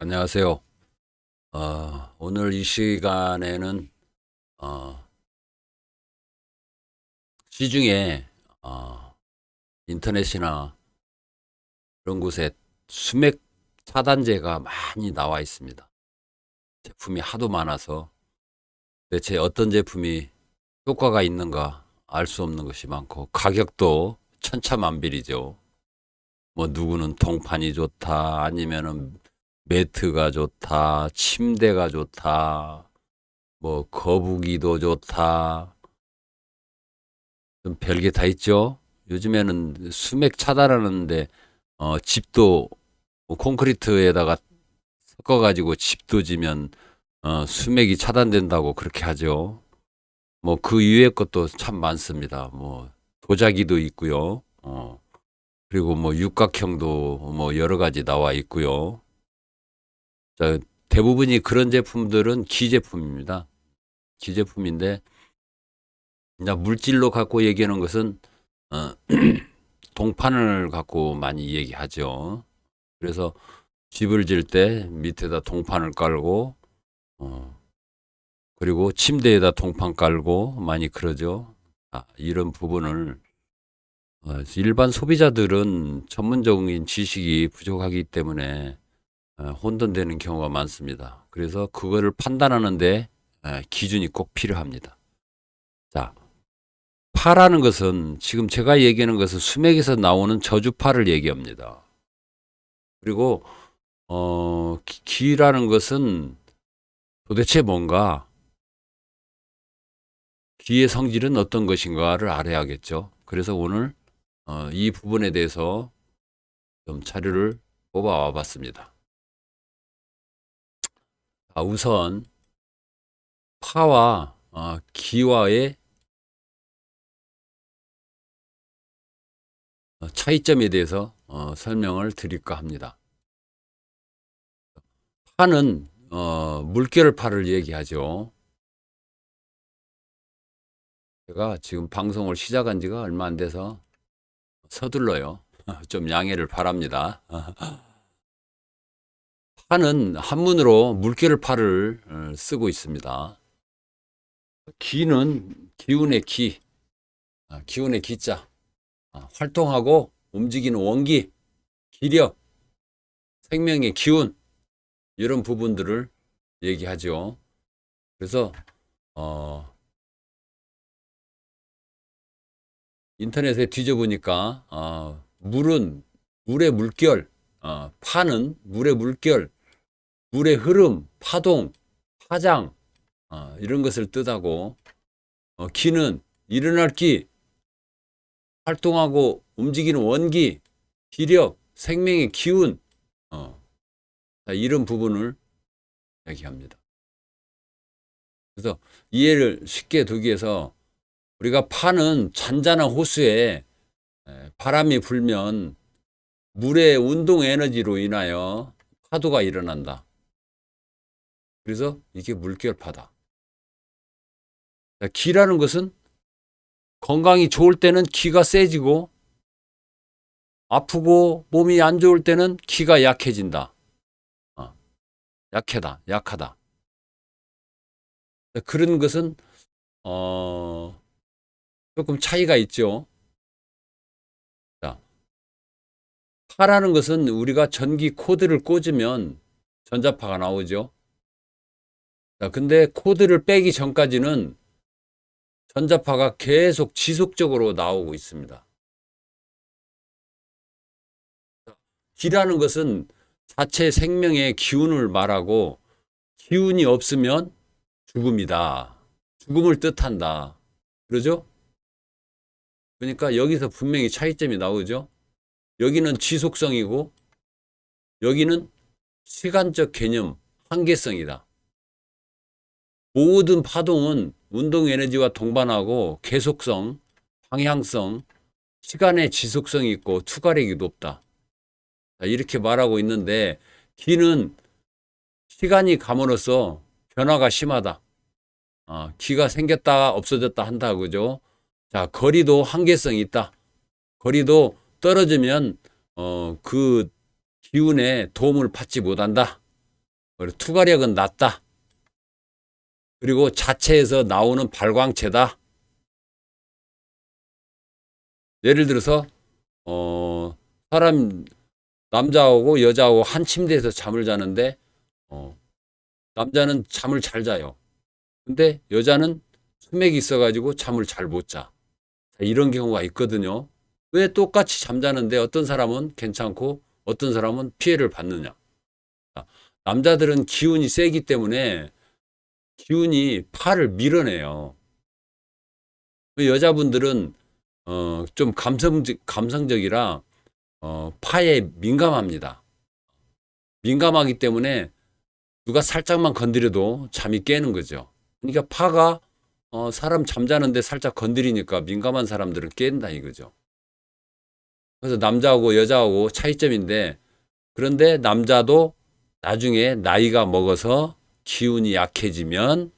안녕하세요. 오늘 이 시간에는 어, 시중에 인터넷이나 그런 곳에 수맥 차단제가 많이 나와 있습니다. 제품이 하도 많아서 대체 어떤 제품이 효과가 있는가 알 수 없는 것이 많고 가격도 천차만별이죠. 뭐 누구는 통판이 좋다, 아니면은 매트가 좋다, 침대가 좋다, 뭐 거북이도 좋다, 좀 별게 다 있죠. 요즘에는 수맥 차단하는데 집도 뭐 콘크리트에다가 섞어가지고 집도 지면 수맥이 차단된다고 그렇게 하죠. 뭐 그 이외의 것도 참 많습니다. 뭐 도자기도 있고요. 그리고 뭐 육각형도 뭐 여러 가지 나와 있고요. 자, 대부분이 그런 제품들은 기제품입니다. 기제품인데 이제 물질로 갖고 얘기하는 것은 어, 동판을 갖고 많이 얘기하죠. 그래서 집을 질 때 밑에다 동판을 깔고, 어, 그리고 침대에다 동판 깔고 많이 그러죠. 이런 부분을 일반 소비자들은 전문적인 지식이 부족하기 때문에 혼돈되는 경우가 많습니다. 그래서 그거를 판단하는데 기준이 꼭 필요합니다. 자, 파라는 것은 지금 제가 얘기하는 것은 수맥에서 나오는 저주파를 얘기합니다. 그리고 기라는 것은 도대체 뭔가, 기의 성질은 어떤 것인가를 알아야겠죠. 그래서 오늘 이 부분에 대해서 좀 자료를 뽑아와 봤습니다. 우선 파와 기와의 차이점에 대해서 설명을 드릴까 합니다. 파는 물결 파를 얘기하죠. 제가 지금 방송을 시작한 지가 얼마 안 돼서 서둘러요. 좀 양해를 바랍니다. 파는 한문으로 물결 파를 쓰고 있습니다. 기는 기운의 기, 기운의 기자, 활동하고 움직이는 원기, 기력, 생명의 기운, 이런 부분들을 얘기하죠. 그래서 어, 인터넷에 뒤져보니까 물은 물의 물결, 파는 물의 물결, 물의 흐름, 파동, 파장, 이런 것을 뜻하고, 기는 일어날 기, 활동하고 움직이는 원기, 기력, 생명의 기운, 어, 이런 부분을 얘기합니다. 그래서 이해를 쉽게 두기 위해서 우리가 파는 잔잔한 호수에 바람이 불면 물의 운동 에너지로 인하여 파도가 일어난다. 그래서 이게 물결파다. 기라는 것은 건강이 좋을 때는 기가 세지고, 아프고 몸이 안 좋을 때는 기가 약해진다. 어, 약하다. 그런 것은 어, 조금 차이가 있죠. 자, 파라는 것은 우리가 전기 코드를 꽂으면 전자파가 나오죠. 자, 근데 코드를 빼기 전까지는 전자파가 계속 지속적으로 나오고 있습니다. 기라는 것은 자체 생명의 기운을 말하고, 기운이 없으면 죽음이다. 죽음을 뜻한다. 그러죠? 그러니까 여기서 분명히 차이점이 나오죠. 여기는 지속성이고 여기는 시간적 개념, 한계성이다. 모든 파동은 운동 에너지와 동반하고 계속성, 방향성, 시간의 지속성이 있고 투과력이 높다. 이렇게 말하고 있는데, 기는 시간이 감으로써 변화가 심하다. 기가 생겼다 없어졌다 한다, 그죠? 자, 거리도 한계성이 있다. 거리도 떨어지면 그 기운에 도움을 받지 못한다. 그리고 투과력은 낮다. 그리고 자체에서 나오는 발광체다. 예를 들어서 사람 남자하고 여자하고 한 침대에서 잠을 자는데 남자는 잠을 잘 자요. 근데 여자는 수맥이 있어가지고 잠을 잘 못 자. 이런 경우가 있거든요. 왜 똑같이 잠자는데 어떤 사람은 괜찮고 어떤 사람은 피해를 받느냐. 남자들은 기운이 세기 때문에 기운이 파를 밀어내요. 여자분들은 좀 감성적이라 파에 민감합니다. 민감하기 때문에 누가 살짝만 건드려도 잠이 깨는 거죠. 그러니까 파가 사람 잠자는데 살짝 건드리니까 민감한 사람들은 깬다 이거죠. 그래서 남자하고 여자하고 차이점인데, 그런데 남자도 나중에 나이가 먹어서 기운이 약해지면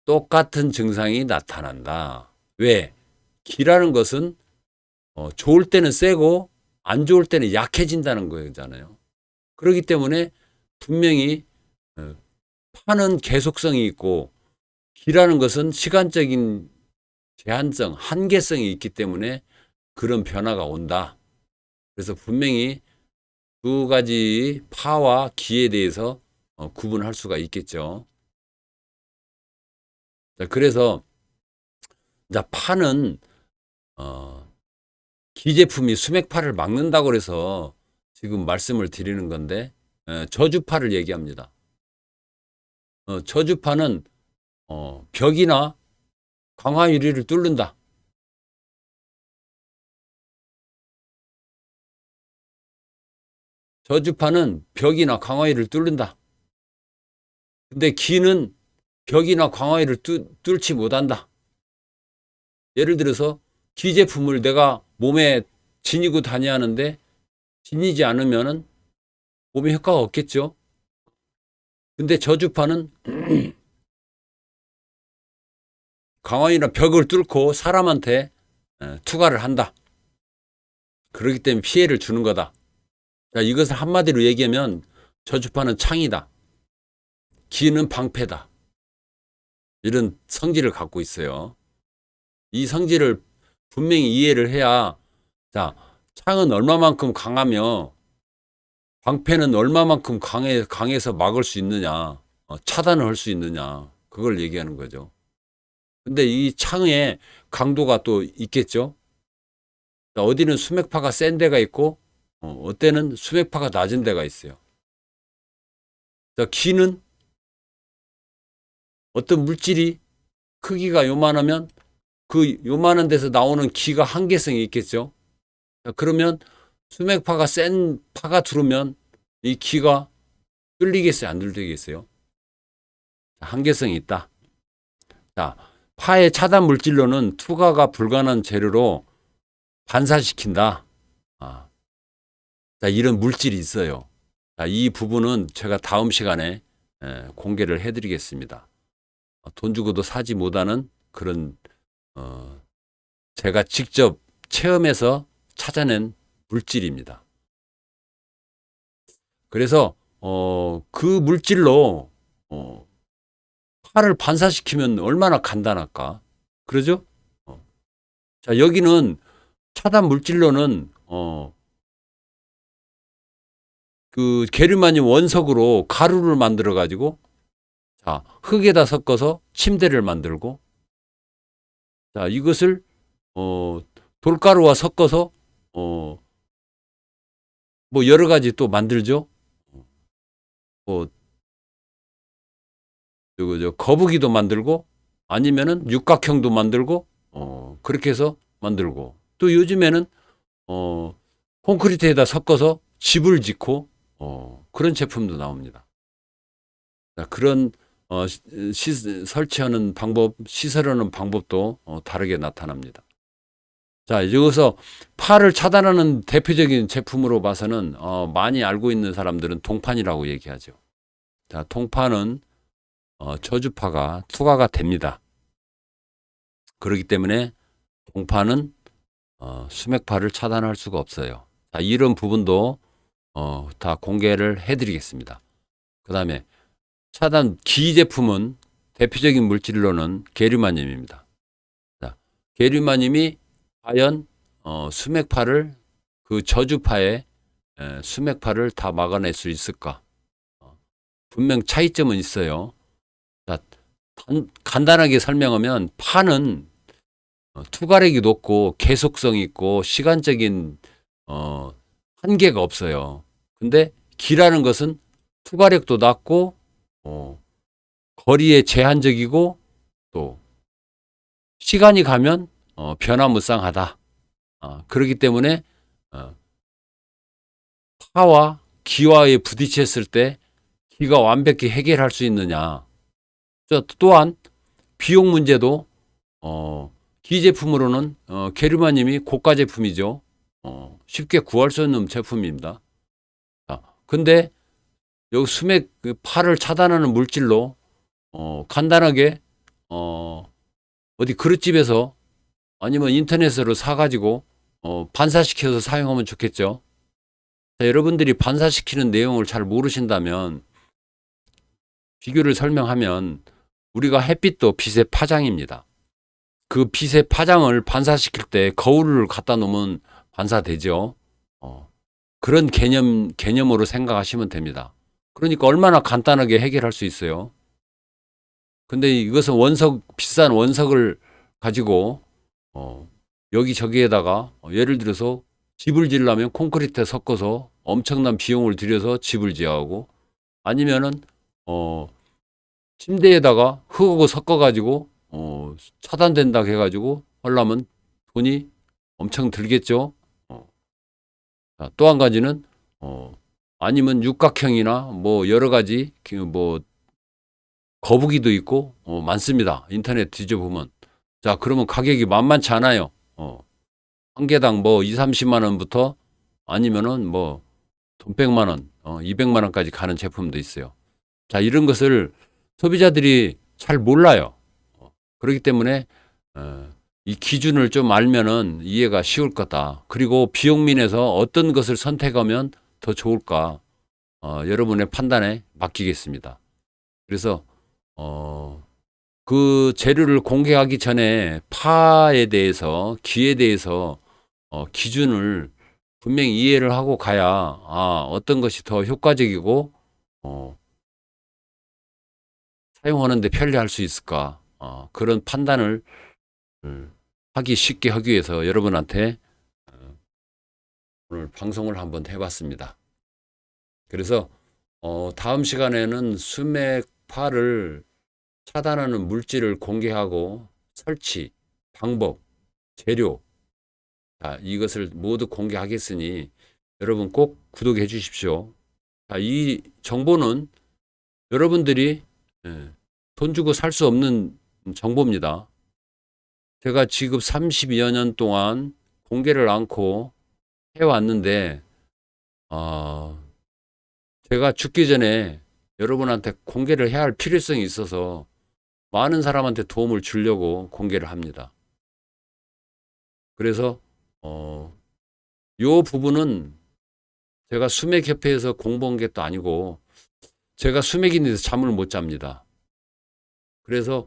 똑같은 증상이 나타난다. 왜? 기라는 것은 좋을 때는 세고 안 좋을 때는 약해진다는 거잖아요. 그렇기 때문에 분명히 어, 파는 계속성이 있고 기라는 것은 시간적인 제한성, 한계성이 있기 때문에 그런 변화가 온다. 그래서 분명히 두 가지 파와 기에 대해서 구분할 수가 있겠죠. 그래서 파는 기 제품이 수맥파를 막는다고 해서 지금 말씀을 드리는 건데, 저주파를 얘기합니다. 저주파는 벽이나 강화 유리를 뚫는다. 저주파는 벽이나 강화유리를 뚫는다. 근데 기는 벽이나 강화유리를 뚫지 못한다. 예를 들어서 기 제품을 내가 몸에 지니고 다녀야 하는데 지니지 않으면 몸에 효과가 없겠죠. 근데 저주파는 강화유리나 벽을 뚫고 사람한테 투과를 한다. 그렇기 때문에 피해를 주는 거다. 자, 이것을 한마디로 얘기하면 저주파는 창이다. 기는 방패다. 이런 성질을 갖고 있어요. 이 성질을 분명히 이해를 해야, 자, 창은 얼마만큼 강하며 방패는 얼마만큼 강해서 막을 수 있느냐, 차단을 할 수 있느냐, 그걸 얘기하는 거죠. 근데 이 창의 강도가 또 있겠죠. 자, 어디는 수맥파가 센 데가 있고, 어때는 수맥파가 낮은 데가 있어요. 자, 기는 어떤 물질이 크기가 요만하면 그 요만한 데서 나오는 기가 한계성이 있겠죠. 자, 그러면 수맥파가 센 파가 들어오면 이 기가 뚫리겠어요? 안 뚫리겠어요? 한계성이 있다. 자, 파의 차단 물질로는 투과가 불가능한 재료로 반사시킨다. 자, 이런 물질이 있어요. 자, 이 부분은 제가 다음 시간에 공개를 해드리겠습니다. 돈 주고도 사지 못하는 그런 제가 직접 체험해서 찾아낸 물질입니다. 그래서 그 물질로 파를 반사시키면 얼마나 간단할까? 그러죠? 자, 여기는 차단 물질로는 그 게르마늄 원석으로 가루를 만들어 가지고, 자, 흙에다 섞어서 침대를 만들고, 자, 이것을 돌가루와 섞어서 뭐 여러 가지 또 만들죠. 뭐 거북이도 만들고 아니면은 육각형도 만들고 그렇게 해서 만들고, 또 요즘에는 콘크리트에다 섞어서 집을 짓고 그런 제품도 나옵니다. 자, 그런 설치하는 방법, 시설하는 방법도 다르게 나타납니다. 자, 여기서 파를 차단하는 대표적인 제품으로 봐서는 많이 알고 있는 사람들은 동판이라고 얘기하죠. 자, 동판은 저주파가 투과가 됩니다. 그렇기 때문에 동판은 수맥파를 차단할 수가 없어요. 자, 이런 부분도 다 공개를 해드리겠습니다. 그 다음에 차단 기 제품은 대표적인 물질로는 게르마늄입니다. 자, 게르마늄이 과연 수맥파를 그 저주파의 수맥파를 다 막아낼 수 있을까? 분명 차이점은 있어요. 자, 간단하게 설명하면 파는 투과력이 높고 계속성이 있고 시간적인 한계가 없어요. 근데 기라는 것은 투과력도 낮고 거리에 제한적이고 또 시간이 가면 변화무쌍하다. 그렇기 때문에 파와 기와에 부딪혔을 때 기가 완벽히 해결할 수 있느냐. 또한 비용 문제도 기 제품으로는 게르마늄이 고가 제품이죠. 쉽게 구할 수 있는 제품입니다. 근데 여기 수맥 파를 차단하는 물질로 간단하게 어디 그릇집에서 아니면 인터넷으로 사가지고 반사시켜서 사용하면 좋겠죠. 자, 여러분들이 반사시키는 내용을 잘 모르신다면 비교를 설명하면 우리가 햇빛도 빛의 파장입니다. 그 빛의 파장을 반사시킬 때 거울을 갖다 놓으면 반사되죠. 그런 개념으로 생각하시면 됩니다. 그러니까 얼마나 간단하게 해결할 수 있어요. 근데 이것은 비싼 원석을 가지고 여기저기에다가 예를 들어서 집을 지으려면 콘크리트에 섞어서 엄청난 비용을 들여서 집을 지어야 하고 아니면은 침대에다가 흙하고 섞어가지고 차단된다고 해가지고 하려면 돈이 엄청 들겠죠. 또 한 가지는 아니면 육각형이나 뭐 여러 가지 뭐 거북이도 있고 많습니다. 인터넷 뒤져보면. 자, 그러면 가격이 만만치 않아요. 한 개당 뭐 2, 30만 원부터 아니면은 뭐 돈 100만 원, 200만 원까지 가는 제품도 있어요. 자, 이런 것을 소비자들이 잘 몰라요. 그렇기 때문에 이 기준을 좀 알면은 이해가 쉬울 거다. 그리고 비용면에서 어떤 것을 선택하면 더 좋을까? 여러분의 판단에 맡기겠습니다. 그래서 그 재료를 공개하기 전에 파에 대해서 기에 대해서 기준을 분명히 이해를 하고 가야 어떤 것이 더 효과적이고 사용하는 데 편리할 수 있을까 그런 판단을 하기 쉽게 하기 위해서 여러분한테 오늘 방송을 한번 해봤습니다. 그래서 다음 시간에는 수맥파를 차단하는 물질을 공개하고 설치, 방법, 재료 이것을 모두 공개하겠으니 여러분 꼭 구독해 주십시오. 이 정보는 여러분들이 돈 주고 살 수 없는 정보입니다. 제가 지금 32여 년 동안 공개를 않고 해왔는데 제가 죽기 전에 여러분한테 공개를 해야 할 필요성이 있어서 많은 사람한테 도움을 주려고 공개를 합니다. 그래서 요 부분은 제가 수맥협회에서 공부한 게 또 아니고 제가 수맥인데서 잠을 못 잡니다. 그래서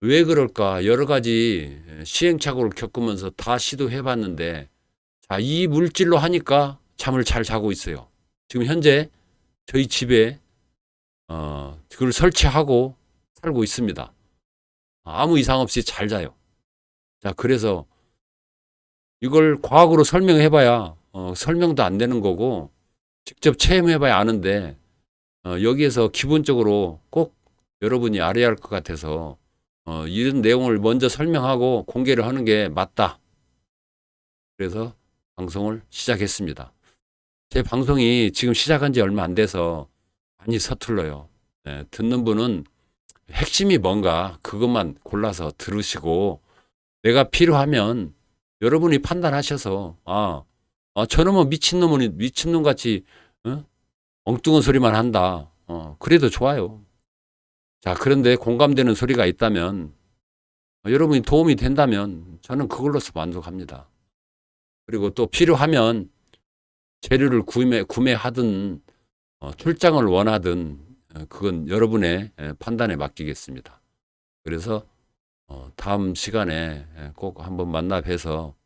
왜 그럴까 여러 가지 시행착오를 겪으면서 다 시도해 봤는데 이 물질로 하니까 잠을 잘 자고 있어요. 지금 현재 저희 집에 그걸 설치하고 살고 있습니다. 아무 이상 없이 잘 자요. 그래서 이걸 과학으로 설명해 봐야 설명도 안 되는 거고 직접 체험해 봐야 아는데 여기에서 기본적으로 꼭 여러분이 알아야 할 것 같아서 이런 내용을 먼저 설명하고 공개를 하는 게 맞다. 그래서 방송을 시작했습니다. 제 방송이 지금 시작한 지 얼마 안 돼서 많이 서툴러요. 듣는 분은 핵심이 뭔가 그것만 골라서 들으시고 내가 필요하면 여러분이 판단하셔서 저놈은 미친놈 같이 엉뚱한 소리만 한다. 그래도 좋아요. 그런데 공감되는 소리가 있다면 여러분이 도움이 된다면 저는 그걸로서 만족합니다. 그리고 또 필요하면 재료를 구매하든 출장을 원하든 그건 여러분의 판단에 맡기겠습니다. 그래서 다음 시간에 꼭 한번 만나 뵈서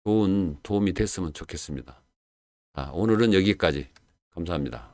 좋은 도움이 됐으면 좋겠습니다. 오늘은 여기까지. 감사합니다.